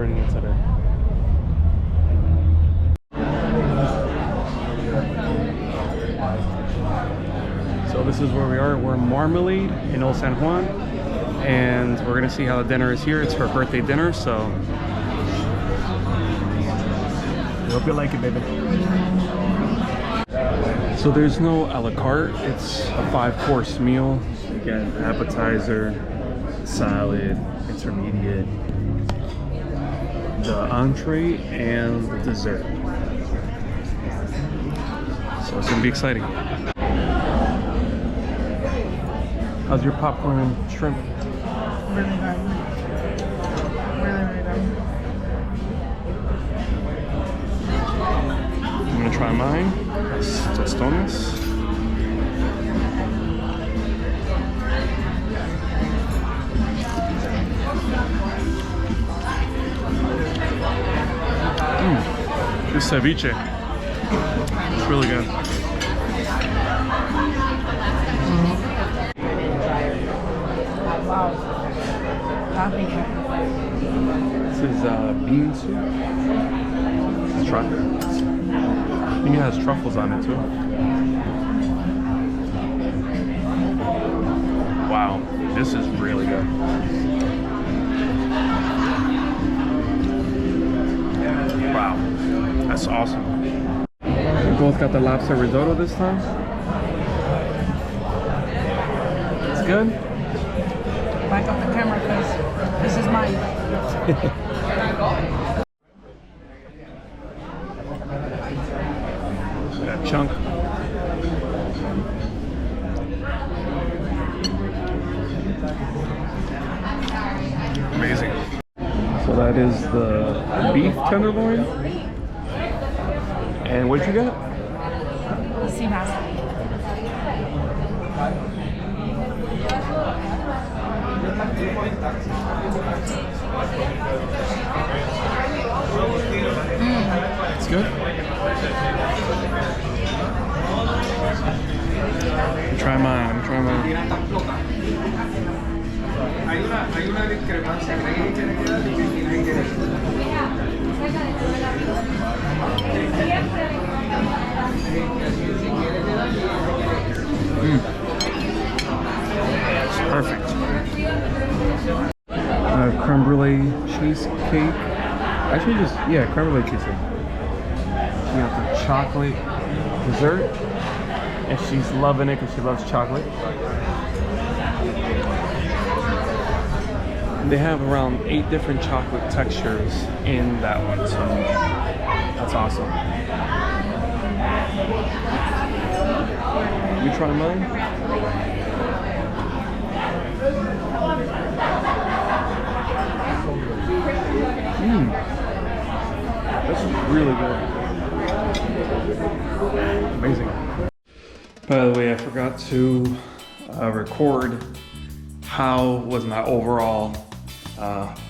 celebrating it today. So this is where we are. We're in Marmalade in Old San Juan, and we're gonna see how the dinner is here. It's her birthday dinner, so hope you like it, baby. So there's no a la carte. It's a 5-course meal. Again, appetizer, salad, intermediate, the entree, and the dessert. So it's gonna be exciting. How's your popcorn and shrimp? Really good. Really, really good. I'm gonna try mine. Tostones. This ceviche. It's really good. Wow. Happy. This is bean soup. Let's try it. I think it has truffles on it too. Wow, this is really good. Wow, that's awesome. We both got the lobster risotto this time. It's good. Back up the camera because this is mine. That chunk. Amazing. So that is the beef tenderloin. And what'd you get? Sea bass. It's good. Try mine. Try mine. It's perfect. Creme brulee cheesecake. Actually, creme brulee cheesecake. We got the chocolate dessert, and she's loving it because she loves chocolate. They have around 8 different chocolate textures in that one, so that's awesome. You try mine? This is really good. Amazing. By the way, I forgot to record how was my overall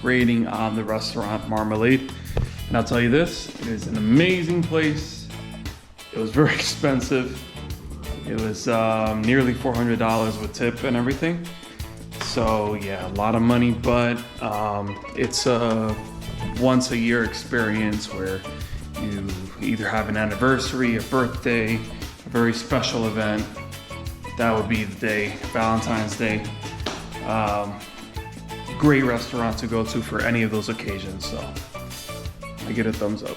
rating on the restaurant Marmalade. And I'll tell you this, it is an amazing place. It was very expensive. It was nearly $400 with tip and everything. So yeah, a lot of money, but it's a once a year experience where you either have an anniversary, a birthday, a very special event. That would be the day, Valentine's Day. Great restaurant to go to for any of those occasions, so I get a thumbs up.